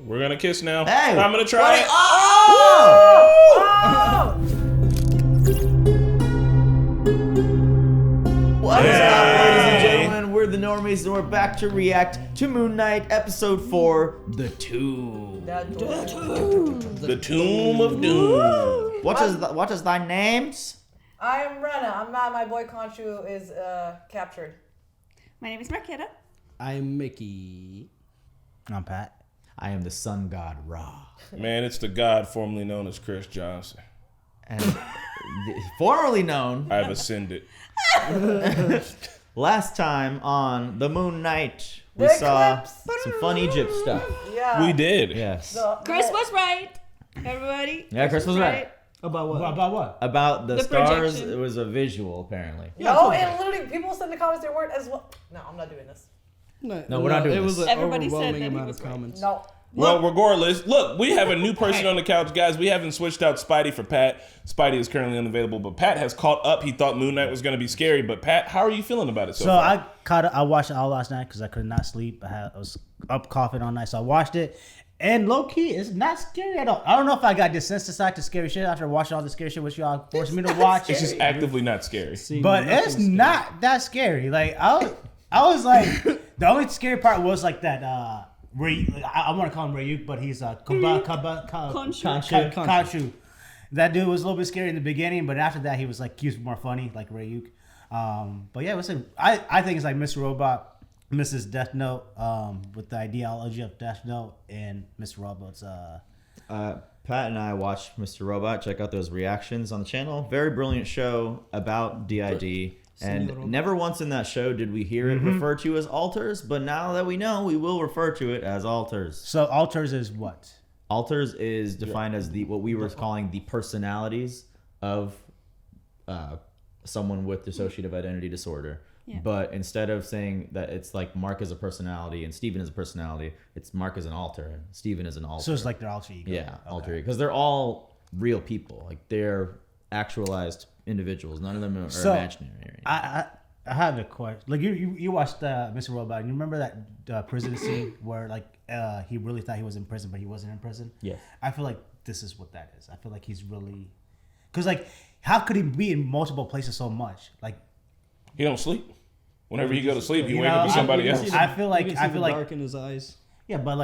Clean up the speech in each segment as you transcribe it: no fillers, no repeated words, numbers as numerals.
We're gonna kiss now. Hey, I'm gonna try it. What is up, ladies and gentlemen? We're the Normies, and we're back to react to Moon Knight Episode 4, The Tomb. The Tomb of Doom. What is thy names? I'm Rena. I'm not. My boy Khonshu is captured. My name is Marc. I'm Mickey. I'm Pat. I am the sun god Ra. Man, it's the god formerly known as Chris Johnson. And formerly known, I've ascended. last time on The Moon Knight, we The saw eclipse. some fun Egypt stuff. Yeah. We did. Yes. Chris was right. Everybody. Yeah, Chris was right. About what? About what? About the The stars, projection. it was a visual, apparently. No, and literally, people said in the comments they weren't as well. No, I'm not doing this. No, we're not doing it was this. an Everybody said overwhelming that he amount was of right. comments. No. Well, regardless, look, we have a new person on the couch, guys. We haven't switched out Spidey for Pat. Spidey is currently unavailable, but Pat has caught up. He thought Moon Knight was going to be scary, but Pat, how are you feeling about it so far? I watched it all last night because I could not sleep. I was up coughing all night, so I watched it. And low key, it's not scary at all. I don't know if I got desensitized to scary shit after watching all the scary shit which y'all forced me to watch. It's just actively not scary. But it's not that scary. Like I was like, the only scary part was like that. I want to call him Ryuk, but he's Khonshu. That dude was a little bit scary in the beginning, but after that he was more funny, like Ryuk. But yeah, it was I think it's like Mr. Robot, Mrs. Death Note, with the ideology of Death Note, and Mr. Robot's. Pat and I watched Mr. Robot. Check out those reactions on the channel. Very brilliant show about DID. And never once in that show did we hear it referred to as alters, but now that we know, we will refer to it as alters. So alters is what? Alters is defined as what we were calling the personalities of someone with dissociative identity disorder. Yeah. But instead of saying that it's like Mark is a personality and Steven is a personality, it's Mark is an alter and Steven is an alter. So it's like their alter ego. Yeah, alter ego. Because they're all real people. Like they're actualized individuals. None of them are imaginary. I have a question. Like you watched Mr. Robot, and you remember that prison scene where he really thought he was in prison, but he wasn't in prison. Yes. I feel like this is what that is. I feel like he's really, because how could he be in multiple places so much? Like He don't sleep. Whenever he go to sleep, he You wake up with know, somebody else. I feel like dark in his eyes. Yeah, but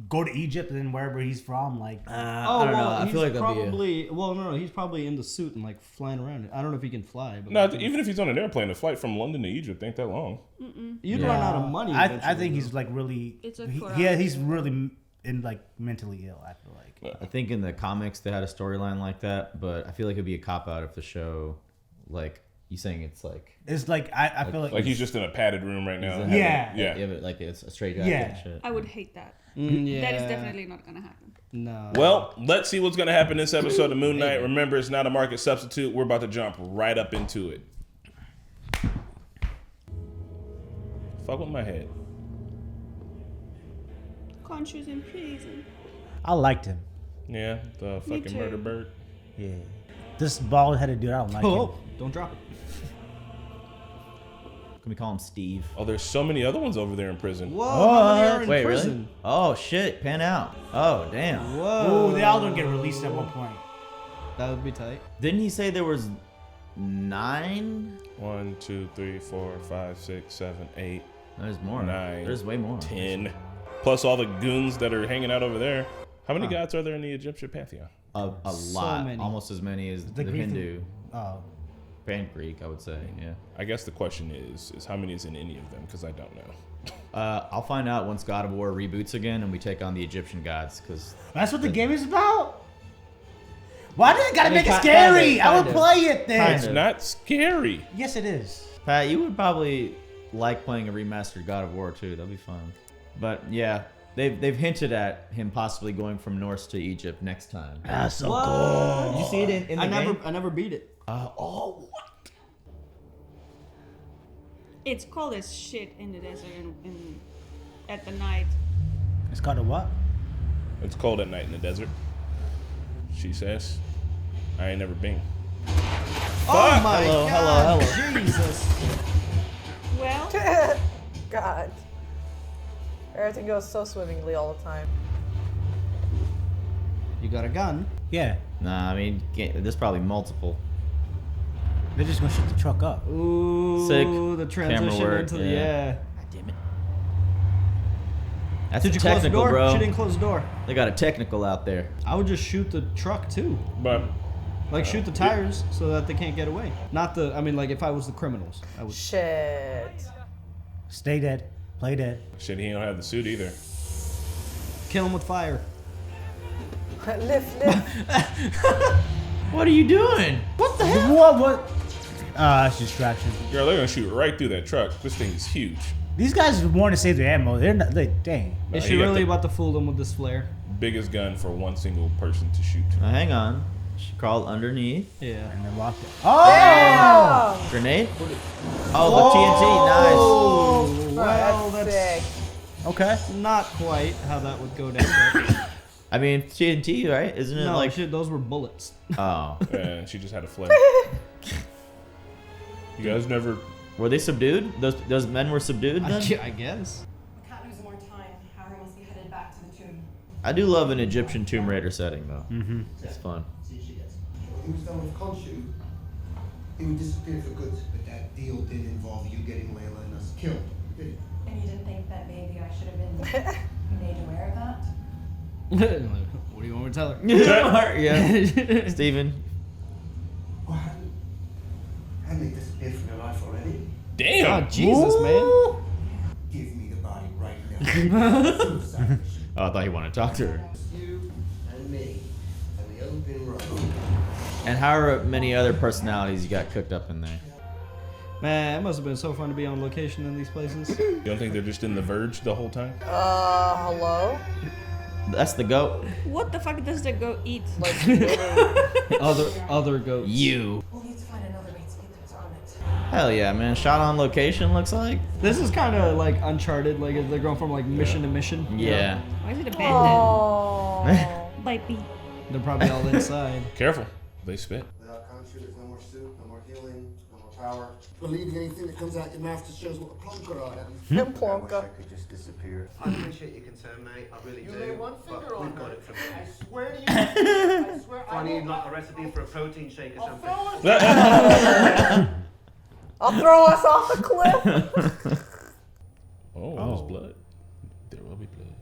go to Egypt and then wherever he's from, I don't know. I feel like that'd probably he's probably in the suit and flying around. I don't know if he can fly. But No, even if he's on an airplane, a flight from London to Egypt ain't that long. you'd run out of money. I think he's really. It's a he's really mentally ill. I feel like. I think in the comics they had a storyline like that, but I feel like it'd be a cop out if the show, you saying it's It's I feel like he's just in a padded room right now. Yeah. yeah, but it's a straight jacket and shit. I would hate that. Yeah. That is definitely not gonna happen. No. Well, let's see what's going to happen this episode of Moon Knight. Remember, it's not a market substitute. We're about to jump right up into it. Fuck with my head. Khonshu's in prison. I liked him. Yeah, the fucking too. murder bird. Yeah. This bald-headed dude, I don't like him. Don't drop it. Can we call him Steve? Oh, there's so many other ones over there in prison. Whoa, how many are in Wait, prison? really? Oh shit, pan out. Oh damn. Whoa. Ooh, they all don't get released at one point. That would be tight. Didn't he say there was 9? 1, 2, 3, 4, 5, 6, 7, 8, There's more. 9. There's way more. 10. Plus all the goons that are hanging out over there. How many gods are there in the Egyptian pantheon? A lot. many. Almost as many as the Greek- Hindu Oh. and Greek, I would say. Yeah. I guess the question is how many is in any of them? Because I don't know. I'll find out once God of War reboots again and we take on the Egyptian gods. Because That's what the game is about? Why do they gotta make it kinda, scary? I would kinda. play it then. It's not scary. Yes, it is. Pat, you would probably like playing a remastered God of War too. That'd be fun. But yeah, they've hinted at him possibly going from Norse to Egypt next time. That's so What? cool. Did you see it in the game? I never beat it. Oh, what? It's cold as shit in the desert at the night. It's called a what? It's cold at night in the desert. She says. I ain't never been. Oh my Hello, God. hello. Jesus. Well, God. Everything goes so swimmingly all the time. You got a gun. Yeah. Nah, I mean, there's probably multiple. They're just gonna shoot the truck up. Ooh, Sick the transition camera work, into the yeah. God damn it. That's Did you close the technical, door? bro. She didn't close the door. They got a technical out there. I would just shoot the truck too. But Like shoot the tires so that they can't get away. Not the. I mean, like if I was the criminals, I would. Shit. Stay dead. Play dead. shit, he don't have the suit either. Kill him with fire. Lift. What are you doing? What? It's distraction. Girl, they're gonna shoot right through that truck. This thing is huge. These guys want to save their ammo. They're not. Dang. Is he she got really the about to fool them with this flare? biggest gun for one single person to shoot? Now, hang on. She crawled underneath. Yeah. And then locked it. Oh! Damn. Grenade? Oh, the TNT. Nice. Well, That's that's sick. Okay. not quite how that would go down. But I mean, TNT, right? Isn't it no, like... shit, those were bullets. Oh. And she just had a flare. You guys never. Were they subdued? Those men were subdued then? I guess. We can't lose more time. Harrow must be headed back to the tomb. I do love an Egyptian Tomb Raider setting, though. Mm-hmm. It's fun. He was done with Khonshu. He would disappear for good. But that deal did involve you getting Lyla and us killed, did it? And you didn't think that maybe I should have been made aware of that? What do you want me to tell her? Yeah. Steven. Well, hadn't they disappeared from your life already? Damn! Oh, Jesus, man. Give me the body right now. Suicide mission. Oh, I thought you wanted to talk to her. You and me and the open road. And how are many other personalities you got cooked up in there? Man, it must have been so fun to be on location in these places. You don't think they're just in the Verge the whole time? Hello? That's the goat. What the fuck does the goat eat? Like, literally. other goats. You. We'll need to find another way to get those armaments. Hell yeah, man. Shot on location, looks like. This is kind of like Uncharted. Like they're going from like mission to mission. Yeah. Why is it abandoned? Oh. By me. They're probably all inside. Careful. They spit. Without Khonshu, there's no more soup, no more healing, no more power. Believing anything that comes out your mouth just shows what a plonker I am. The I wish I plonker. could just disappear. I appreciate your concern, mate. I really do. lay one but finger on we've got her. it from I here. swear to you. I swear I need like a recipe for a protein shake or something. I'll throw us off the cliff. Oh, there's blood. There will be blood.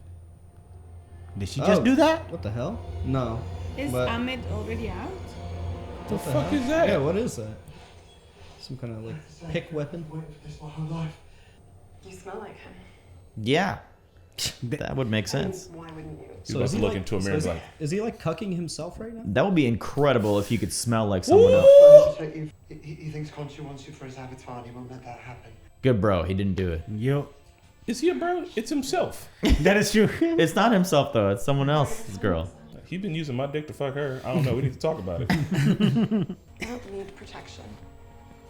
Did she just do that? What the hell? No. Is But- Ahmed already out? The fuck is that? Yeah, what is that? Some kind of like pick weapon? Waiting for this my whole life. You smell like him. Yeah. That would make sense. Why wouldn't you? He's about to look into a mirror and be like, is he like cucking himself right now? That would be incredible if you could smell like someone else. He thinks Khonshu wants you for his avatar and he won't let that happen. Good bro, he didn't do it. Yo. is he a bro? It's himself. That is true. It's not himself though, it's someone else's girl. He's been using my dick to fuck her. I don't know. We need to talk about it. I don't need protection.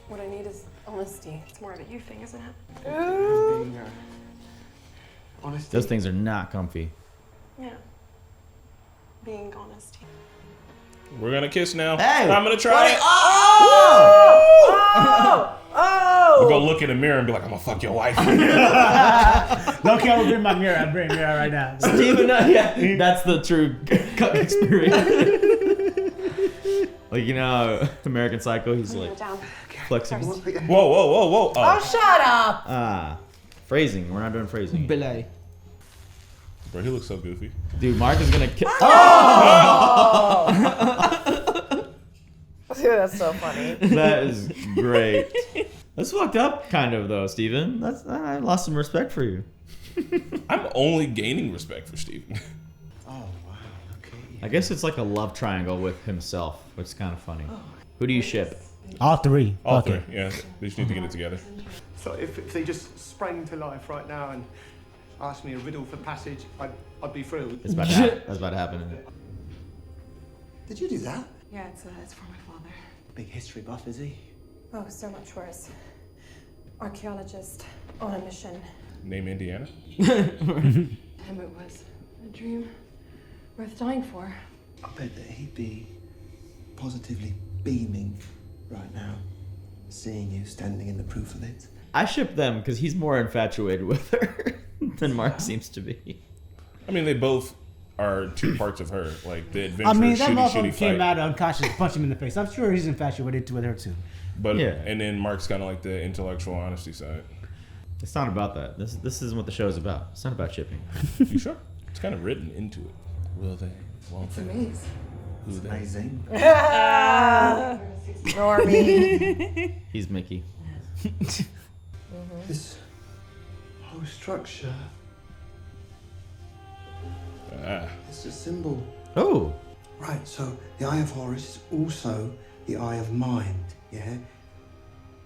What I need is honesty. It's more of a you thing, isn't it? Being honesty. Those things are not comfy. Yeah. Being honest. We're gonna kiss now. Hey! I'm gonna try it. Oh! We'll go look in the mirror and be like, I'm gonna fuck your wife. Okay, I will bring my mirror. I'll bring a mirror right now. Steven, yeah, that's the true cuck experience. Like, you know, American Psycho, he's like Down. flexing. Whoa. Oh, shut up! Ah, phrasing. We're not doing phrasing. Belay. Bro, he looks so goofy. Dude, Marc is gonna kill. Dude, that's so funny. That is great. That's fucked up, kind of though, Steven. I lost some respect for you. I'm only gaining respect for Steven. Oh, wow. Okay. I guess it's like a love triangle with himself, which is kind of funny. Who do you ship? All three. All Okay. three. Yeah, they just need to get it together. So if they just sprang to life right now and asked me a riddle for passage, I'd be thrilled. It's about to happen. That's about to happen. Isn't it? Did you do that? Yeah, it's for my father. Big history buff, is he? Oh, so much worse. Archaeologist on a mission. Name Indiana. Him it was a dream worth dying for. I bet that he'd be positively beaming right now, seeing you standing in the proof of it. I ship them because he's more infatuated with her than Marc seems to be. I mean, they both are two parts of her, like the adventure, I mean, that shooty motherfucker came fight. out unconscious, punched him in the face. I'm sure he's infatuated with her too. But Yeah. and then Mark's kind of like the intellectual honesty side. It's not about that. This isn't what the show is about. It's not about shipping. You sure? It's kind of written into it. Will they? Won't they? Amazing. Who they? Amazing. Normie. He's Mickey. This whole structure Ah. is a symbol. Oh. Right, so the Eye of Horus is also the Eye of Mind, yeah?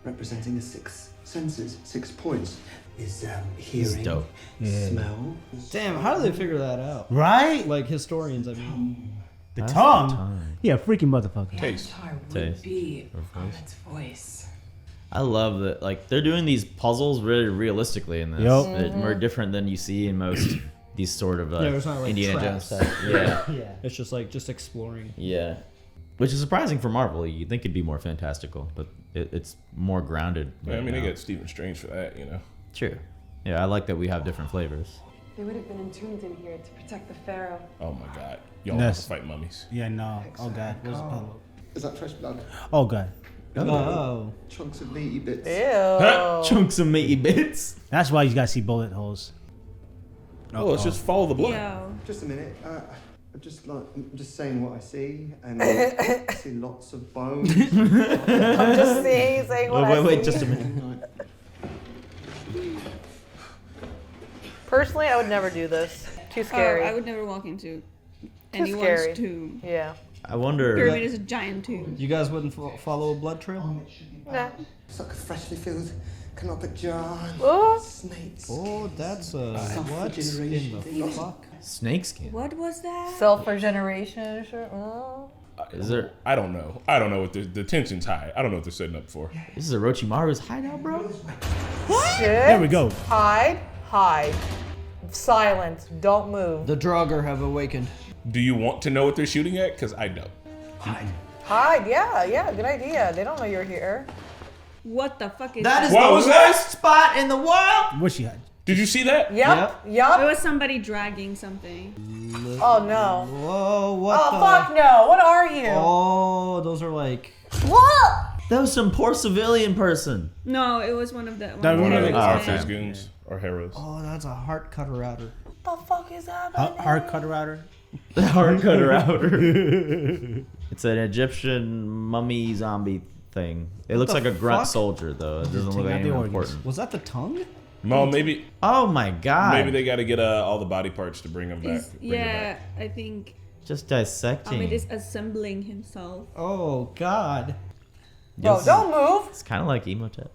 Representing the 6 senses, 6 points. Is hearing, dope. smell. Damn, how do they figure that out? Right? Like historians, I mean. The That's tongue. the tongue. Yeah, freaking motherfucker. Taste. Taste. Be Or voice. its voice. I love that. Like they're doing these puzzles really realistically in this. Yup. They're more different than you see in most these sort of Yeah, it's not like Indiana traps. Jones type. Yeah. Yeah. It's just like exploring. Yeah. Which is surprising for Marvel. You'd think it'd be more fantastical, but it's more grounded. Yeah, I right mean, they now. got Stephen Strange for that, you know. True. Yeah, I like that we have different flavors. They would have been entombed in here to protect the pharaoh. Oh my God, y'all Yes. have to fight mummies. Yeah, no. Oh god. Where's the pillow? Is that fresh blood? Oh god. Oh. Chunks of meaty bits. Ew. Chunks of meaty bits. That's why you gotta see bullet holes. Oh, let's just follow the blood. Yo. Just a minute. I'm just saying what I see, and I see lots of bones. I'm just saying what I Wait, see. just a minute. Personally, I would never do this. Too scary. I would never walk into scary. anyone's tomb. Yeah. I wonder. Pyramid is a giant tomb. You guys wouldn't follow a blood trail? Nah. It's like a freshly filled canopic jar. Oh. Snakes. Oh, that's Suffer what in generation. the fuck? Snakeskin. What was that? Self-regeneration. Sure. Oh. Is there? I don't know. I don't know what the tension's high. I don't know what they're setting up for. This is Orochimaru's hideout, bro. Shit. There we go. Hide. Silent. Don't move. The Draugr have awakened. Do you want to know what they're shooting at? Because I don't. Hide. Yeah. Good idea. They don't know you're here. What the fuck is That is What the was that? worst spot in the world. What she had? Did you see that? Yup. It Yup. was somebody dragging something. Oh no. Whoa, what Oh the? fuck no. What are you? Oh, those are like. What? That was some poor civilian person. No, it was one of the. That One of Okay. Arthur's Okay. goons or Harrows. Oh, that's a heart cutter outer. What the fuck is happening? Hard cutter outer. The hard cutter outer. It's an Egyptian mummy zombie thing. It looks the like a grunt fuck? soldier though. It doesn't look Taking like out the anything organs. important. Was that the tongue? Well, maybe Oh my god. maybe they got to get all the body parts to bring them back. Bring it Yeah, back. I think Just dissecting. Ahmed is assembling himself. Oh god. Bro, Yes. don't move. It's kind of like Emotep.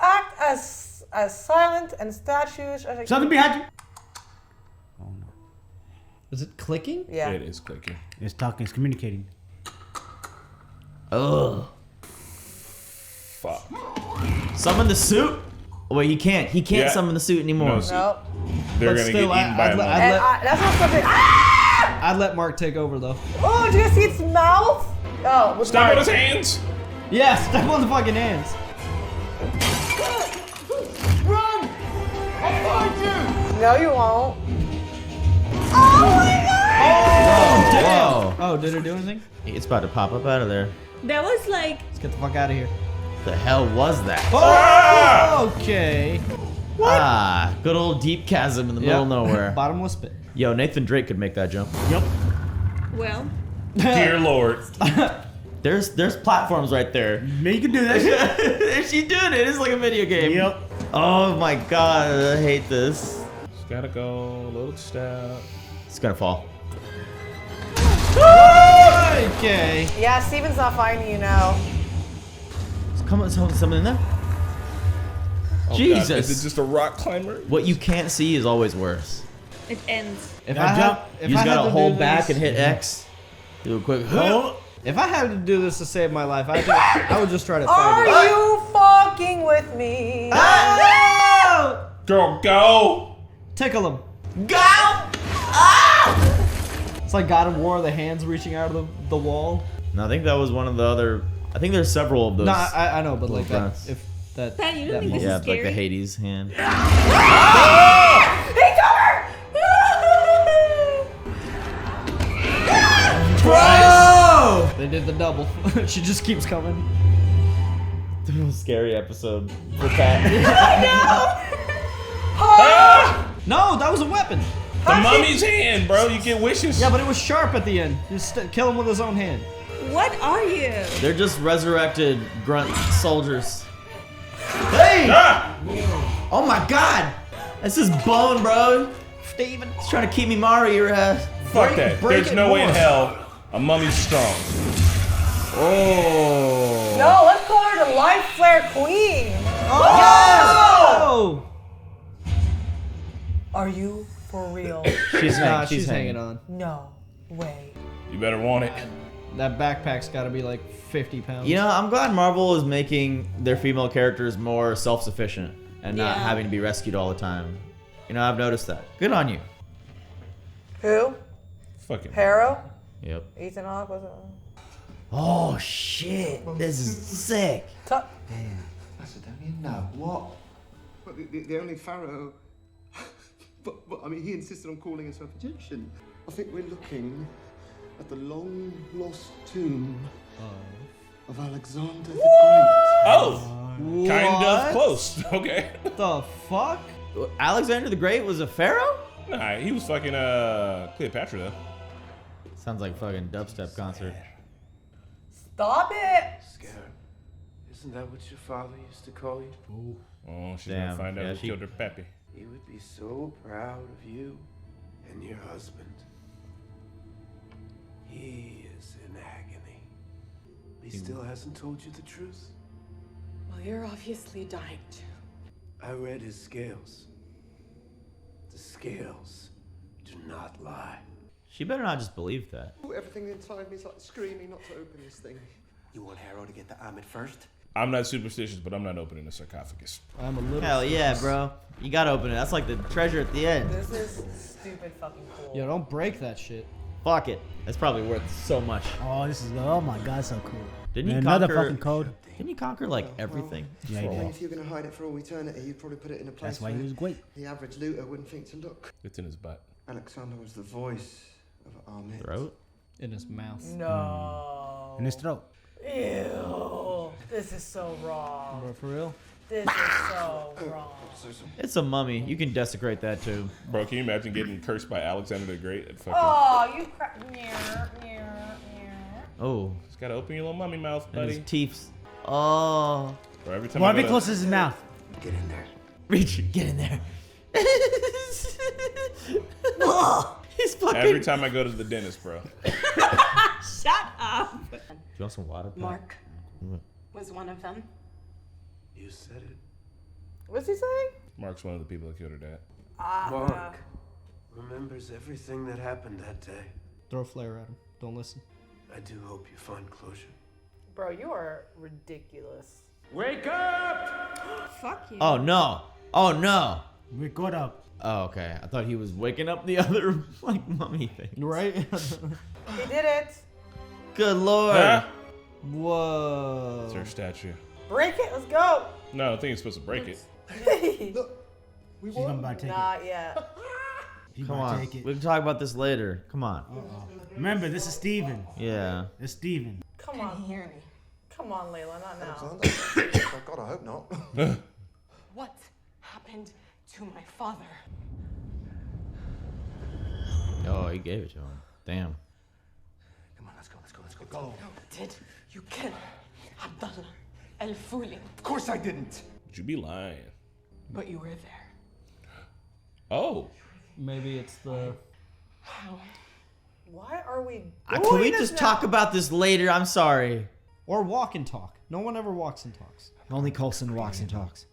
Act as silent and statues. Something behind you. Is it clicking? Yeah. It is clicking. It's talking. It's communicating. Ugh. Fuck. Summon the suit. Wait, he can't. He can't Yeah. summon the suit anymore. No suit. Nope. They're But gonna still, get eaten by a mummy. And that's not something. Ah! I'd let Mark take over though. Oh, did you guys see its mouth? Oh, with Stop Mark. with his hands. Yeah, step on the fucking hands. Run! I'll find you! No, you won't. Oh my god! Whoa. Oh, did it do anything? It's about to pop up out of there. That was like Let's get the fuck out of here. The hell was that? Oh, okay. Ah, good old deep chasm in the middle of nowhere. Bottomless pit. Yo, Nathan Drake could make that jump. Yep. well. Dear Lord. There's platforms right there. Me, you can do that shit. She's doing it. It's like a video game. Yep. Oh my god, I hate this. Just gotta go a little stout. It's gonna fall. Okay. Yeah, Steven's not finding you now. Come on, something in there. Oh, Jesus. God. Is it just a rock climber? What you can't see is always worse. It ends. If Gotta I jump. had, if You just I had gotta to hold do back this, and hit X. Do a quick. If I had to do this to save my life, I would just try to Are fight it. you fucking with me? Girl, go. Tickle him. Go! It's like God of War, the hands reaching out of the wall. No, I think that was one of the other. I think there's several of those. No, I know, but like that, grunts. if that. Pat, you don't that think this Yeah, is like the scary? Hades hand. He took her! Bro! They did the double. She just keeps coming. Scary episode for Pat. No, that was a weapon. The mummy's hand, bro. You get wishes. Yeah, but it was sharp at the end. Just kill him with his own hand. What are you? They're just resurrected grunt soldiers. Hey! Oh my god! That's his bone, bro. Steven. He's trying to keep me Mari your ass. Fuck that. There's no way in hell a mummy's strong. Oh. No, let's call her the Life Flare Queen. Oh! Are you for real? She's hanging on. No way. You better want it. That backpack's got to be like 50 pounds. You know, I'm glad Marvel is making their female characters more self-sufficient and not having to be rescued all the time. You know, I've noticed that. Good on you. Who? Fucking Harrow? Yep. Ethan Hawke was it? Oh shit! This is sick. Macedonian? No. What? But the only pharaoh. but I mean, he insisted on calling himself Egyptian. I think we're looking at the long lost tomb of Alexander the Great. Oh, kind of close. Okay. The fuck? Alexander the Great was a pharaoh? Nah, he was fucking Cleopatra though. Sounds like a fucking dubstep concert. Stop it! Scared. Isn't that what your father used to call you? Oh, she's Damn, gonna find out yeah, who killed her pappy. He would be so proud of you and your husband. He is in agony. He still hasn't told you the truth. Well, you're obviously dying too. I read his scales. The scales do not lie. She better not just believe that. Everything inside me is like screaming not to open this thing. You want Harrow to get the Ahmed first? I'm not superstitious, but I'm not opening a sarcophagus. I'm a little. Hell yeah, bro. You gotta open it. That's like the treasure at the end. This is stupid fucking cool. Yo, don't break that shit. Fuck it. That's probably worth so much. Oh, this is oh my god, so cool. Didn't you Another conquer? fucking code. Didn't you conquer like everything? Yeah, he did. If you're going to hide it for all eternity, you'd probably put it in a place That's why where he was great. the average looter wouldn't think to look. It's in his butt. Alexander was the voice of Ahmed. Throat? In his mouth. No. In his throat. Ew. This is so wrong. Bro, for real? This is so wrong. It's a mummy. You can desecrate that too. Bro, can you imagine getting cursed by Alexander the Great? At fucking... Oh, you crap. Oh. Just gotta open your little mummy mouth, And buddy. his teeth. Oh. Bro, every time Well, I be go close to... to his mouth. Get in there. Richard, get in there. He's fucking. Every time I go to the dentist, bro. Shut up. Do you want some water? Pat? Marc was one of them. You said it. What's he saying? Mark's one of the people that killed her dad. Marc remembers everything that happened that day. Throw a flare at him. Don't listen. I do hope you find closure. Bro, you are ridiculous. Wake up! Fuck you. Oh no. Oh no. We got up. Oh, okay. I thought he was waking up the other like mummy thing. Right? He did it. Good lord. Huh? Whoa. It's her statue. Break it. Let's go. No, I think you're supposed to break it. Look, we She's gonna won. buy a ticket. Not yet. She's Come gonna on. take it. We can talk about this later. Come on. Remember, this is Steven. Yeah. It's Steven. Come Can on. you hear me? Come on, Layla. Not now. Alexander. Oh, God, I hope not. What happened to my father? Oh, he gave it to him. Damn. Come on, let's go, let's go, let's go. Go. Did you kill Abdullah al-Fuli? Of course I didn't. Would you be lying? But you were there. Oh. Maybe it's the. How? Why are we Can doing we this just now? talk about this later? I'm sorry. Or walk and talk. No one ever walks and talks. Only Coulson walks and talks.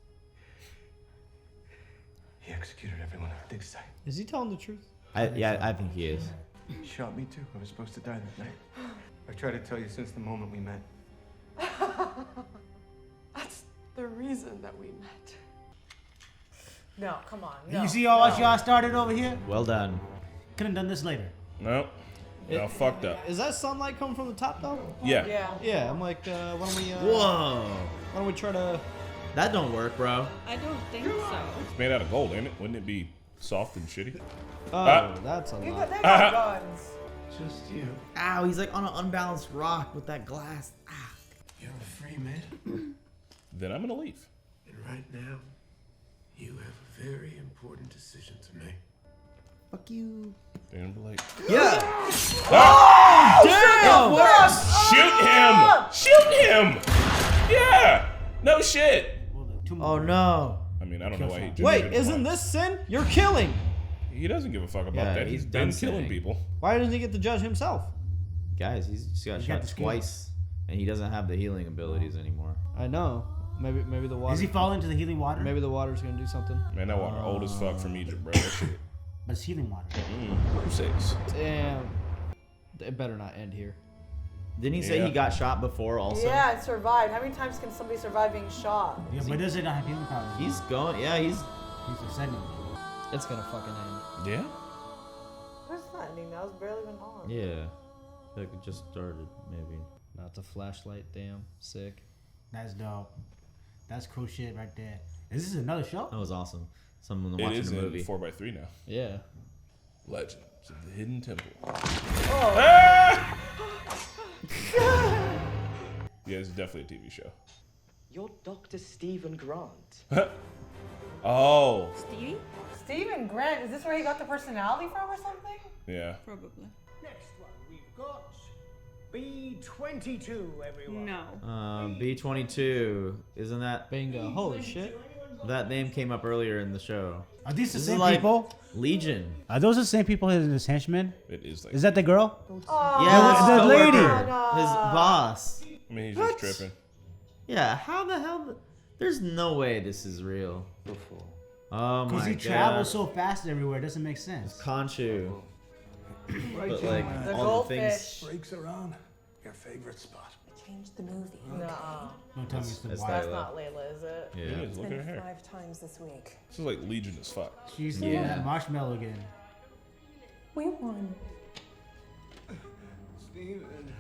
He executed everyone on the dig site. Is he telling the truth? I think he is. He shot me too. I was supposed to die that night. I tried to tell you since the moment we met. That's the reason that we met. No, come on. No, You see all what no. y'all started over here? Well done. Could have done this later. No. Y'all fucked up. Is that sunlight coming from the top though? Yeah. Yeah. Yeah, I'm like, why don't we? Whoa. Why don't we try to? That don't work, bro. I don't think so. It's made out of gold, ain't it? Wouldn't it be soft and shitty? Oh, Ah. that's a They lot. got guns. Just you. Ow, he's like on an unbalanced rock with that glass. Ah. You're a free man. Then I'm gonna leave. And right now, you have a very important decision to make. Fuck you. They're gonna be like, Yeah. damn! Shoot him! Yeah! No shit! Oh no. I mean, I don't know why he just Wait, did it. isn't this sin? You're killing. He doesn't give a fuck about Yeah, that. he's He's done been killing sinning. people. Why doesn't he get to judge himself? Guys, he's just got He shot got the skill. twice, and he doesn't have the healing abilities anymore. I know. Maybe the water. Does he fall into the healing water? Maybe the water's gonna do something. Man, that water old as fuck from Egypt, bro. That shit. But it's healing water. Crusades. Damn. It better not end here. Didn't he say Yeah. he got shot before also? Yeah, it survived. How many times can somebody survive being shot? Yeah, but does it not have healing powers? He's going, yeah, he's... He's ascending. It's gonna fucking end. Yeah? Where's that ending? That was barely even on. Yeah. Like it just started, maybe. Not the flashlight, damn. Sick. That's dope. That's cool shit right there. Is this another show? That was awesome. Someone It watching is the in movie. 4x3 now. Yeah. Legends of the Hidden Temple. Oh. Ah! Yeah, it's definitely a TV show. You're Dr. Stephen Grant. Oh. Stevie? Stephen Grant, is this where he got the personality from or something? Yeah. Probably. Next one, we've got B22, everyone. No. B22. Isn't that... Bingo. Holy shit. That name came up earlier in the show. Are these the This same is like people? Legion. Are those the same people as his henchmen? It is like... Is that the girl? Oh, Yeah, the lady. His boss. I mean, he's What? just tripping. Yeah, how the hell... There's no way this is real. Oh my god. Because he travels so fast everywhere, it doesn't make sense. Khonshu. But like, The all the goldfish. things... Breaks around. Your favorite spot. Change the movie. Nuh-uh. Don't tell me it's the That's wife. That's Lyla. not Layla, is it? It Yeah. is. Look at her hair. 5 times this week. This is like Legion as fuck. She's Yeah. eating that marshmallow again. We won. Steven.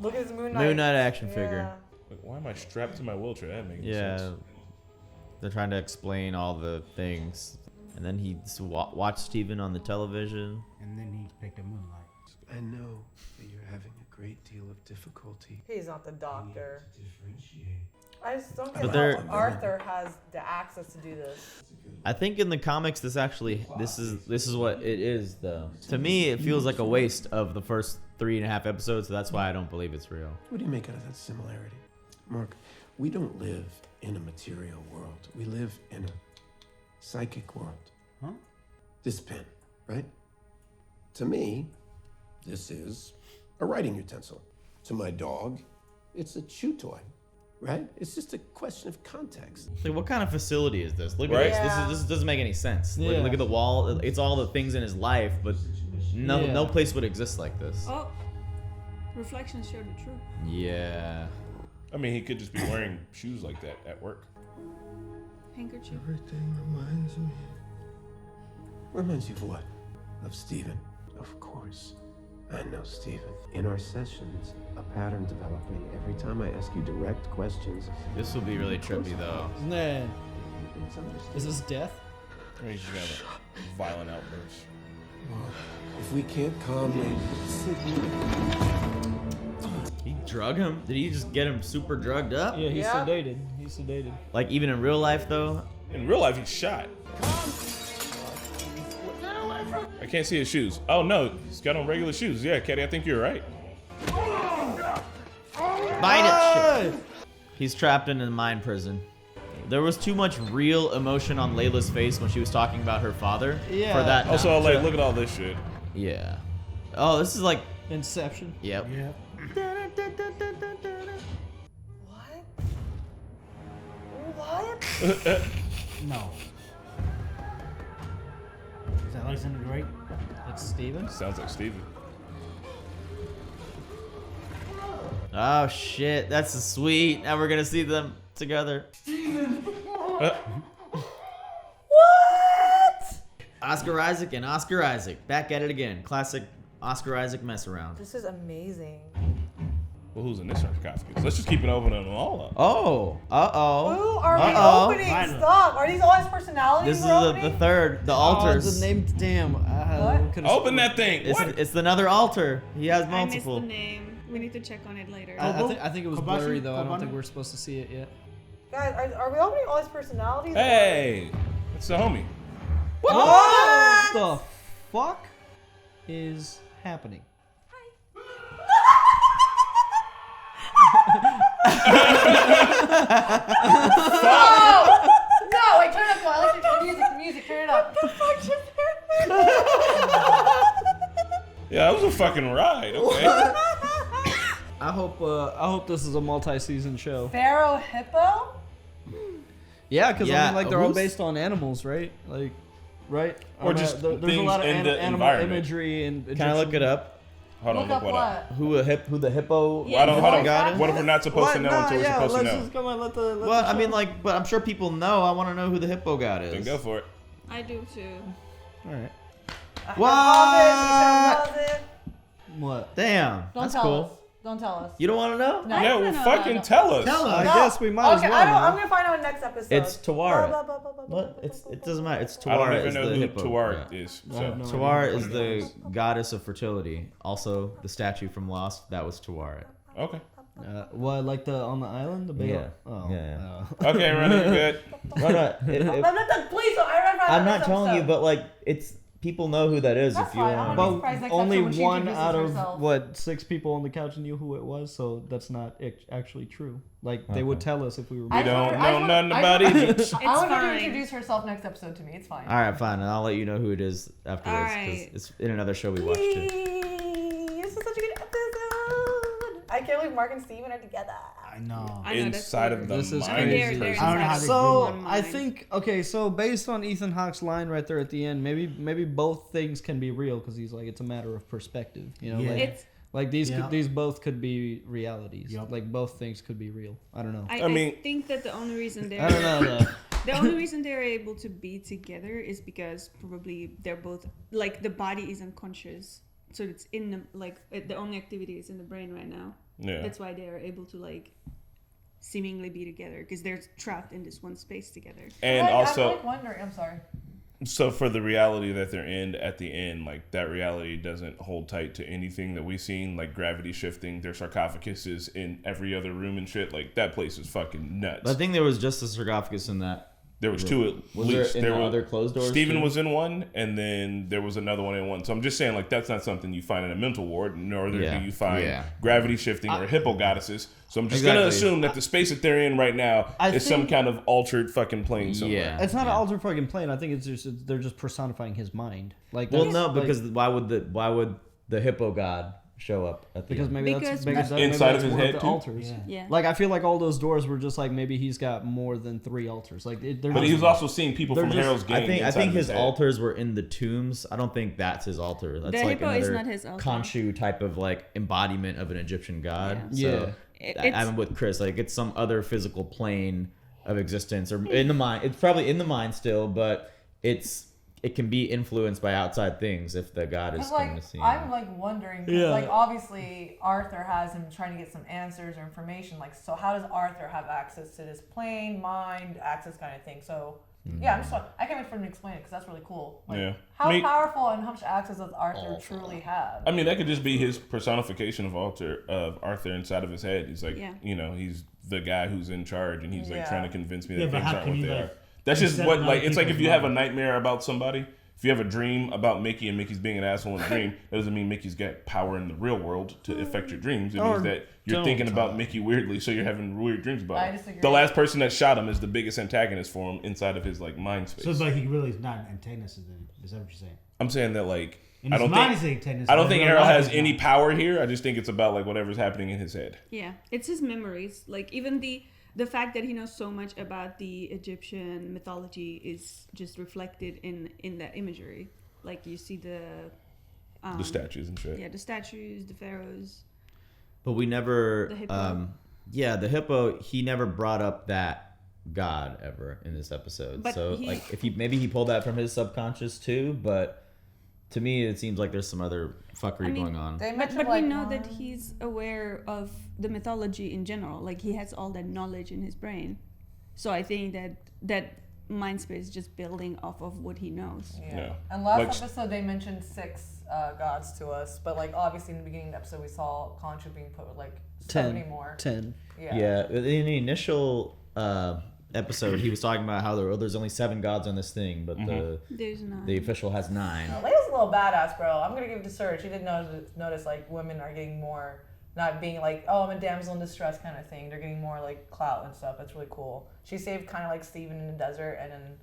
Look at his Moon Knight. Moon Knight action figure. Yeah. Like, why am I strapped to my wheelchair? That makes Yeah. sense. They're trying to explain all the things. And then he just watched Steven on the television. And then he picked a moonlight. I know that you're having a great deal of difficulty. He's not the doctor. To differentiate. I just don't But get they're- how Arthur has the access to do this. I think in the comics, this is what it is, though. To me, it feels like a waste of the first 3.5 episodes, so that's why I don't believe it's real. What do you make out of that similarity? Mark, we don't live in a material world. We live in a psychic world. Huh? This pen, right? To me, this is a writing utensil. To my dog, it's a chew toy, right? It's just a question of context. Like, what kind of facility is this? Look Right? at this. Yeah. This doesn't make any sense. Yeah. Look at the wall. It's all the things in his life, but no Yeah. place would exist like this. Oh. Reflections show the truth. Yeah. I mean, he could just be wearing shoes like that at work. Handkerchief. Everything reminds me. Reminds you of what? Of Stephen. Of course. I know Stephen. In our sessions, a pattern developing. Every time I ask you direct questions, This will be really trippy, though. Man. it's understood. Is this death? I mean, he's just gonna have a violent outburst. If we can't calmly sit here. He drug him? Did he just get him super drugged up? Yeah, he's Yeah. sedated. He's sedated. Like, even in real life, though? In real life, he's shot. I can't see his shoes. Oh no, he's got on regular shoes. Yeah, Caddy, I think you're right. Bite it! Shit. He's trapped in a mine prison. There was too much real emotion on Layla's face when she was talking about her father. Yeah. For that. Also, like, look at all this shit. Yeah. Oh, this is like. Inception. Yep. Yeah. What? What? No. Is that Alexander the Great? It's Steven. Sounds like Steven. Oh shit, that's sweet. Now we're gonna see them together. What? Oscar Isaac and Oscar Isaac. Back at it again. Classic Oscar Isaac mess around. This is amazing. Well, who's in this sarcophagus? Let's just keep it open and all up. Oh. Who are we opening? Lyla. Stop. Are these all his personalities? This is the third. The altars. Oh, the name. Damn. What? Open that thing. It's another altar. He has I missed multiple. the name. We need to check on it later. I think it was Kobashi? blurry though. I don't Kobani? think we're supposed to see it yet. Guys, are we opening all his personalities? Hey, it's the homie. What the fuck is happening? No, wait, turn it up. I like the music, turn it up. What the fuck just Yeah, that was a fucking ride. Okay. I hope this is a multi-season show. Pharaoh Hippo? Yeah, because I Yeah, mean, like they're all who's- based on animals, right? Like, right? Or I mean, just there's a things lot of in the animal environment. imagery and. Can I look it up? Hold on, look what up. Who the hippo? Yeah. Hold on. God is? What if we're not supposed to know until we're supposed to know? Just come on, let the. Well, I mean, like, but I'm sure people know. I want to know who the hippo god is. Then go for it. I do too. All right. What? What? Damn. Don't That's tell cool. us. Don't tell us. You don't want to know? No. Yeah, well, fucking tell us. I No. guess we might as Okay, well. I'm gonna find out next episode. It's Tawara. Blah, blah, blah, blah, blah, What? blah, It doesn't matter. It's I don't Tawara. even Is know the who hippo. Tawara Yeah. is. I have no So. idea. Tawara is the goddess of fertility. Also, the statue from Lost. That was Tawara. Okay. What, like the on the island, the big? Yeah. Oh. Yeah. Okay, running good. No, no. Please, I remember. I'm not telling you, but like, it's people know who that is. That's if you fine, want. I'm But surprised next only episode when she one introduces out of herself. what 6 people on the couch knew who it was, so that's not actually true. Like they would tell us if we were. We don't know nothing about Egypt. I want her to fine. introduce herself next episode to me. It's fine. All right, fine, and I'll let you know who it is afterwards because Alright. it's in another show we watched too. This is such a good episode. I can't believe Mark and Steven are together. I know. I know, that's Inside of weird. the This is mind. crazy. They're I don't know how inside they of So one I mind. think so based on Ethan Hawke's line right there at the end, maybe both things can be real because he's like it's a matter of perspective, you know. Yeah. It's. Like these Yeah. these both could be realities. Yup. Like both things could be real. I don't know. I mean- think that the only reason they're I don't know though. the only reason they're able to be together is because probably they're both like the body is unconscious, so it's in the the only activity is in the brain right now. Yeah. That's why they are able to like seemingly be together because they're trapped in this one space together. And I'm also, like wondering. I'm sorry. so for the reality that they're in at the end, like that reality doesn't hold tight to anything that we've seen, like gravity shifting, their sarcophagus is in every other room and shit. Like that place is fucking nuts. I think there was just a sarcophagus in that. There was two at Was least. there in the were, other closed doors Steven too? was in one, and then there was another one in one. So I'm just saying, like, that's not something you find in a mental ward, nor do you find gravity shifting or hippo goddesses. So I'm just gonna assume that the space that they're in right now is some kind of altered fucking plane somewhere. Yeah. It's not an altered fucking plane. I think it's just they're just personifying his mind. Like Well, that's, no, like, because why would the hippo god show up at the because end? maybe Because that's inside of his one head the too? altars. Yeah. Like I feel like all those doors were just like maybe he's got more than 3 altars. Like they're But just, he was also seeing people they're from just- Harrow's gang. I inside think of his head. altars were in the tombs. I don't think that's his altar. That's The like hippo is another not his altar. Khonshu type of like embodiment of an Egyptian god. Yeah. So I'm with Chris. Like it's some other physical plane of existence or in the mind. It's probably in the mind still, but it can be influenced by outside things if the god is coming to see him. I'm like wondering, 'cause, like obviously Arthur has him trying to get some answers or information. Like, so how does Arthur have access to this plane, mind, access kind of thing? So yeah, I can't wait for him to explain it because that's really cool. Like, Yeah. how I mean- powerful and how much access does Arthur truly have? I mean, that could just be his personification of Arthur inside of his head. He's like, Yeah. you know, he's the guy who's in charge, and he's like Yeah. trying to convince me Yeah, that but things how aren't can what you, they like, are. That's just accept what another like it's like if people's you have a mind? nightmare about somebody. If you have a dream about Mickey and Mickey's being an asshole in a dream, that doesn't mean Mickey's got power in the real world to affect your dreams. It means that you're thinking about Mickey weirdly, so you're having weird dreams about I him. disagree. The last person that shot him is the biggest antagonist for him inside of his like mind space. So it's like he really is not an antagonist. Is that what you're saying? I'm saying that like In I his don't mind think he's an antagonist, I don't but think in Harrow real life has he's any not. power here. I just think it's about like whatever's happening in his head. Yeah, it's his memories. Like even the fact that he knows so much about the Egyptian mythology is just reflected in that imagery. Like you see the statues and shit. Yeah, the statues, the pharaohs. But we never The hippo. the hippo, he never brought up that god ever in this episode. But so he- like if he maybe he pulled that from his subconscious too, but to me, it seems like there's some other fuckery going on. But we know that he's aware of the mythology in general. Like, he has all that knowledge in his brain. So I think that mind space is just building off of what he knows. Yeah. And last episode, they mentioned 6 gods to us. But, like, obviously, in the beginning of the episode, we saw Khonshu being put with, like, so many more. 10. Yeah. In the initial episode, he was talking about how there's only 7 gods on this thing, but there's 9. The official has 9. Leila's a little badass, bro. I'm gonna give it to Serge. She did notice like women are getting more, not being like, oh, I'm a damsel in distress kind of thing. They're getting more like clout and stuff. That's really cool. She saved kind of like Steven in the desert and then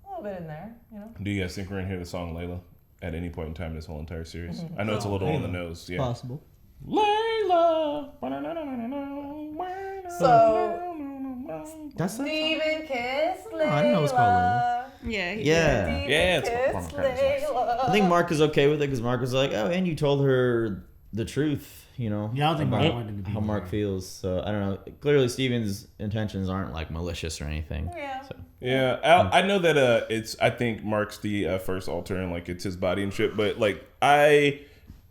a little bit in there, you know. Do you guys think we're gonna hear the song Lyla at any point in time in this whole entire series? I know it's a little on the nose. Yeah. Possible. Lyla. So that's Steven kissed Lyla. I didn't know it was called Lyla. Yeah. I think Marc is okay with it because Marc was like, oh, and you told her the truth, you know. Yeah, I don't think Marc wanted to be how Marc feels. So I don't know. Clearly, Steven's intentions aren't like malicious or anything. Yeah. So. Yeah, I know that it's. I think Marc's the first alter and like it's his body and shit. But like I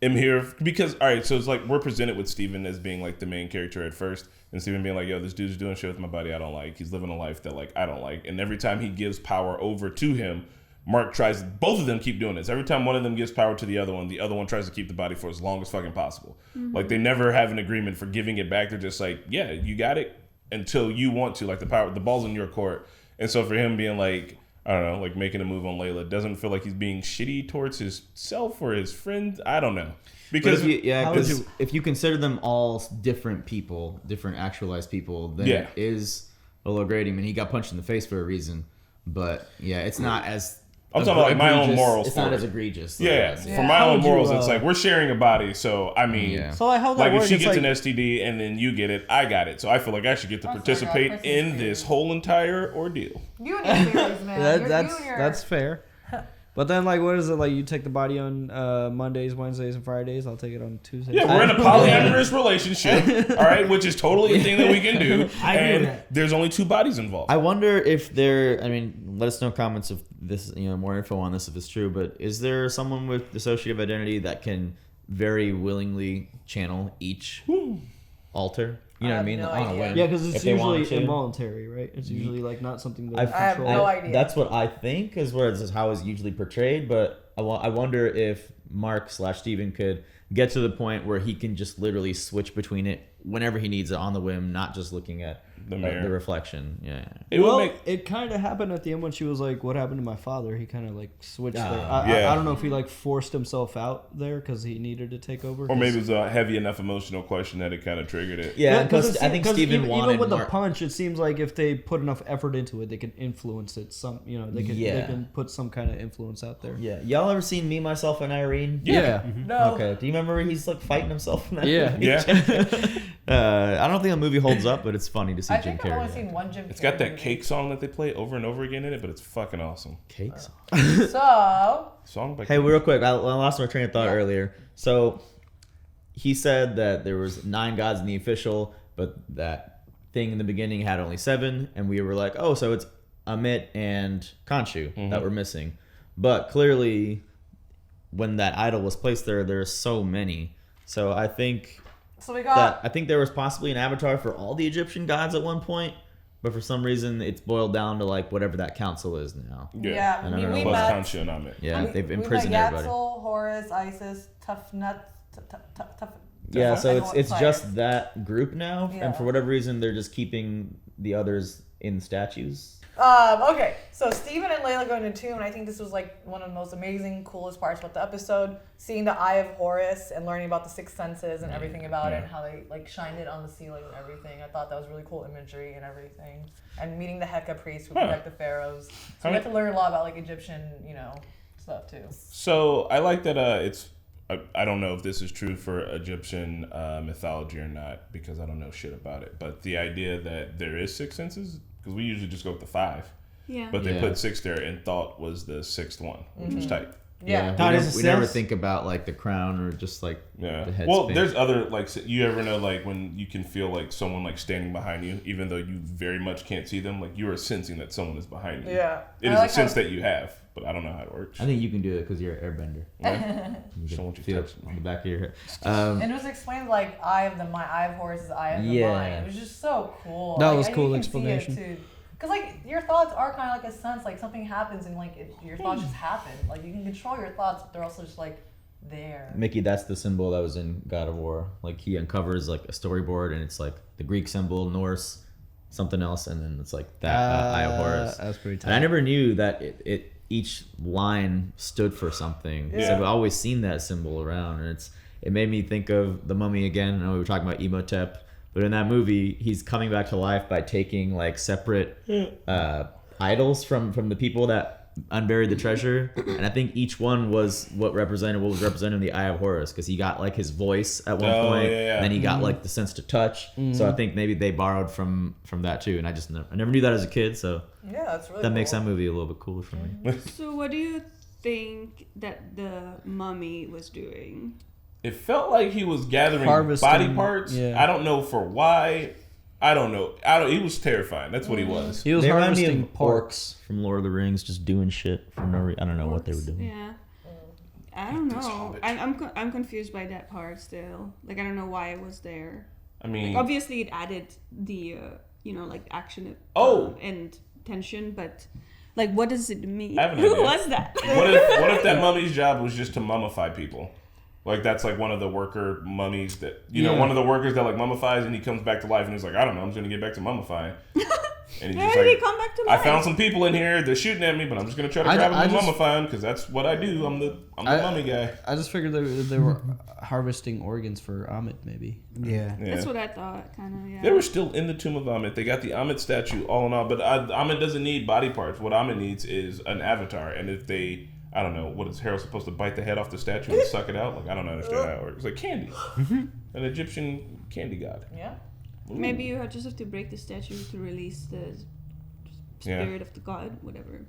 am here because all right. So it's like we're presented with Steven as being like the main character at first. And Steven being like, yo, this dude's doing shit with my body I don't like. He's living a life that like I don't like. And every time he gives power over to him, Marc tries, both of them keep doing this. Every time one of them gives power to the other one tries to keep the body for as long as fucking possible. Like they never have an agreement for giving it back. They're just like, yeah, you got it until you want to. Like the ball's in your court. And so for him being like, I don't know, like making a move on Lyla doesn't feel like he's being shitty towards himself or his friends. I don't know. Because if you consider them all different people, different actualized people, then it is a little grating. I mean, he got punched in the face for a reason, but yeah, it's not as. I'm talking about like my own morals. It's not as egregious. Yeah, for my own morals, it's like we're sharing a body. So I mean, so like how that works, if she gets an STD and then you get it, I got it. So I feel like I should get to participate in this whole entire ordeal. You and your theories, man. That's fair. But then, like, what is it? Like, you take the body on Mondays, Wednesdays, and Fridays. I'll take it on Tuesdays. Yeah, we're in a polyamorous relationship, all right, which is totally a thing that we can do. And there's only 2 bodies involved. I wonder if let us know comments if this, more info on this if it's true. But is there someone with dissociative identity that can very willingly channel each alter? You know what I mean? No on a whim. Yeah, because it's usually involuntary, right? It's usually like not something that I have no idea. That's what I think is how it's usually portrayed. But I wonder if Marc/Steven could get to the point where he can just literally switch between it whenever he needs it on the whim, not just looking at the reflection. Yeah. It kind of happened at the end when she was like, "What happened to my father?" He kind of like switched there. I don't know if he like forced himself out there because he needed to take over. Or maybe it was a heavy enough emotional question that it kind of triggered it. Yeah, because I think Steven wanted even with the punch, it seems like if they put enough effort into it, they can influence it. They can put some kind of influence out there. Yeah. Y'all ever seen Me, Myself, and Irene? Yeah. No. Okay. Do you remember where he's like fighting himself in that? Yeah. I don't think the movie holds up, but it's funny to see Jim Carrey. I've only seen one Jim Carrey. It's got that cake song that they play over and over again in it, but it's fucking awesome. Cake song. Song by Hey, real quick, I lost my train of thought earlier. So he said that there was 9 gods in the official, but that thing in the beginning had only 7, and we were like, oh, so it's Amit and Khonshu that were missing. But clearly, when that idol was placed there's so many. So I think. So we got. I think there was possibly an avatar for all the Egyptian gods at one point, but for some reason it's boiled down to like whatever that council is now. Yeah. I don't know. Plus Khonshu and Amit. Yeah, they've imprisoned everybody. Yatzil, Horus, Isis, Tough Nuts. Yeah, so it's just that group now, and for whatever reason they're just keeping the others in statues. Okay, so Steven and Lyla go into tomb, and I think this was like one of the most amazing, coolest parts about the episode. Seeing the Eye of Horus and learning about the 6 senses and everything about it, and how they like shined it on the ceiling and everything. I thought that was really cool imagery and everything. And meeting the Heka priests who protect the pharaohs. So we got to learn a lot about like Egyptian, stuff too. So I like that. It's. I don't know if this is true for Egyptian mythology or not because I don't know shit about it. But the idea that there is 6 senses. Because we usually just go with the 5. Yeah. But they put 6 there and thought was the 6th one, which was tight. Yeah. We never think about like the crown or just like the head. Well, there's other like you ever know like when you can feel like someone like standing behind you, even though you very much can't see them, like you are sensing that someone is behind you. Yeah. It is a sense that you have. but I don't know how it works. I think you can do it because you're an airbender. Yeah. You Just can want you feel it touching on the back of your head. And it was explained like eye of Horus is eye of the mind. It was just so cool. That like, was cool explanation. Because like your thoughts are kind of like a sense, like something happens and like your thoughts just happen. Like you can control your thoughts, but they're also just like there. Mickey, that's the symbol that was in God of War. Like he uncovers like a storyboard and it's like the Greek symbol, Norse, something else, and then it's like that Eye of Horus. That's pretty tough. And I never knew that it each line stood for something. Yeah. So I've always seen that symbol around, and it made me think of the Mummy again. I know we were talking about Imhotep, but in that movie, he's coming back to life by taking like separate idols from the people that unburied the treasure, and I think each one was representing the Eye of Horus, because he got like his voice at one point, and then he got like the sense to touch. So I think maybe they borrowed from that too, and I never knew that as a kid. So that's really that cool. Makes that movie a little bit cooler for me. So what do you think that the Mummy was doing? It felt like he was gathering body parts. Yeah. I don't know for why. I don't know. He was terrifying. That's what he was. He was harvesting orcs from Lord of the Rings, just doing shit for no reason. I don't know what they were doing. Yeah. I don't know. I'm confused by that part still. Like I don't know why it was there. I mean, like, obviously it added the like action and tension, but like what does it mean? Who was that? What if that mummy's job was just to mummify people? Like that's like one of the worker mummies that one of the workers that like mummifies, and he comes back to life, and he's like, I don't know, I'm just gonna get back to mummifying. And he's just like, come back to life? I found some people in here, they're shooting at me, but I'm just gonna try to grab them and mummify them because that's what I do. I'm the mummy guy. I just figured they were harvesting organs for Amit, maybe. Yeah. That's what I thought, kind of. Yeah. They were still in the tomb of Amit. They got the Amit statue, all in all, but Amit doesn't need body parts. What Amit needs is an avatar, and if they I don't know, what is Harrow supposed to bite the head off the statue and suck it out? Like, I don't understand how it works. It's like candy. An Egyptian candy god. Yeah. Ooh. Maybe you just have to break the statue to release the spirit of the god, whatever.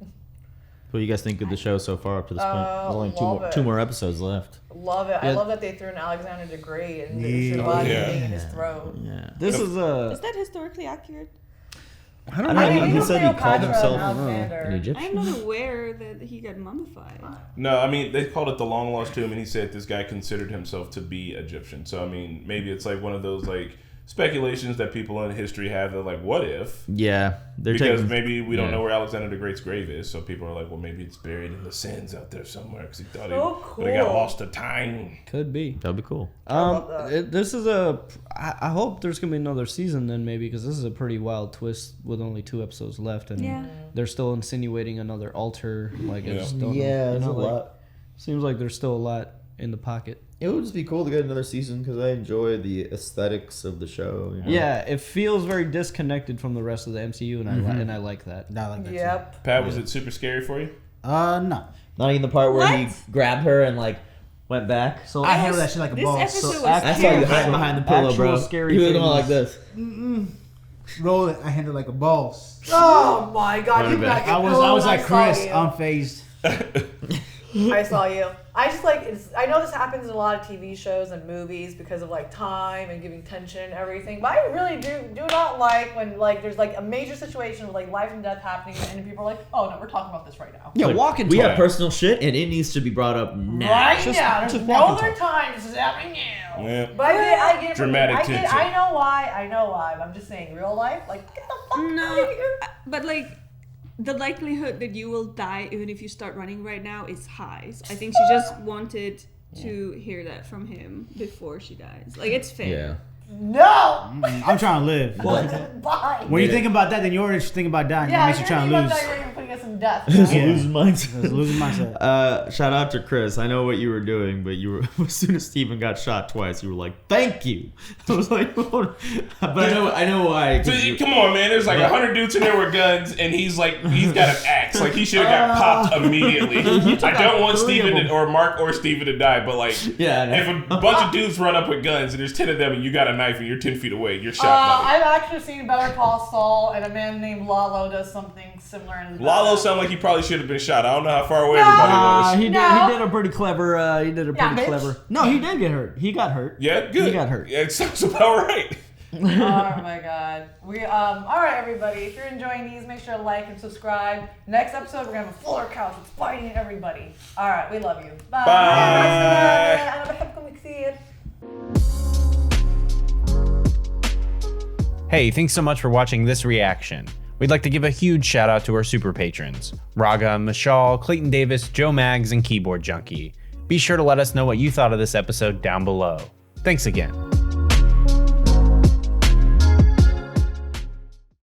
What do you guys think of the show so far up to this point? There's only two more episodes left. Love it. Yeah. I love that they threw in Alexander the Great and the Shabbat being in his throat. Yeah. Is that historically accurate? I don't know. He said he called himself an Egyptian. I'm not aware that he got mummified. No, I mean, they called it the long lost tomb, and he said this guy considered himself to be Egyptian. So, I mean, maybe it's like one of those, like, speculations that people in history have that, like, what if? Yeah. Because maybe we don't know where Alexander the Great's grave is, so people are like, well, maybe it's buried in the sands out there somewhere, because he thought but he got lost to time. Could be. That'd be cool. This is I hope there's going to be another season then, maybe, because this is a pretty wild twist with only 2 episodes left, and they're still insinuating another altar. Like, I just don't know. There's a lot. Seems like there's still a lot in the pocket. It would just be cool to get another season because I enjoy the aesthetics of the show. You know? Yeah, it feels very disconnected from the rest of the MCU, and I like that. I like that too. Pat, was it super scary for you? No. Not even the part where he grabbed her and like went back. So I handled that shit like a boss. So I saw you hiding behind the pillow, bro. You were going like this. Roll it. I handled like a boss. Oh my god! You got I was like Chris, unfazed. I saw you. I just like I know this happens in a lot of TV shows and movies because of like time and giving tension and everything. But I really do not like when like there's like a major situation with like life and death happening and people are like, oh no, we're talking about this right now. Yeah, walk into we have personal shit and it needs to be brought up now. Right now. There's no other time. This is happening now. Yeah. But I get dramatic tension. I know why. But I'm just saying, real life, like get the fuck out of here. But like. The likelihood that you will die even if you start running right now is high. So I think she just wanted to hear that from him before she dies. Like, it's fair. Yeah. No! I'm trying to live. Bye. When you think about that, then you're already thinking about dying. Yeah, makes you trying to lose. You're even putting us in death. Losing mindset. Losing mindset. Shout out to Chris. I know what you were doing, but you were as soon as Steven got shot twice, you were like, "Thank you." I was like, but I know why. So come on, man. There's like 100 dudes in there with guns, and he's got an axe. Like he should have got popped immediately. I don't want Steven or Marc or Steven to die, but like, if a bunch of dudes run up with guns and there's 10 of them, and you got a knife and you're 10 feet away, you're shot. I've actually seen Better Call Saul, and a man named Lalo does something similar in his Lalo sounded like he probably should have been shot. I don't know how far away everybody was. He did a pretty clever. No, he did get hurt. He got hurt. Yeah, good. He got hurt. Yeah, it sounds about right. Oh my god. All right, everybody. If you're enjoying these, make sure to like and subscribe. Next episode, we're gonna have a fuller couch. It's biting everybody. All right, we love you. Bye. Hey, thanks so much for watching this reaction. We'd like to give a huge shout out to our super patrons, Raga, Mishal, Clayton Davis, Joe Maggs, and Keyboard Junkie. Be sure to let us know what you thought of this episode down below. Thanks again.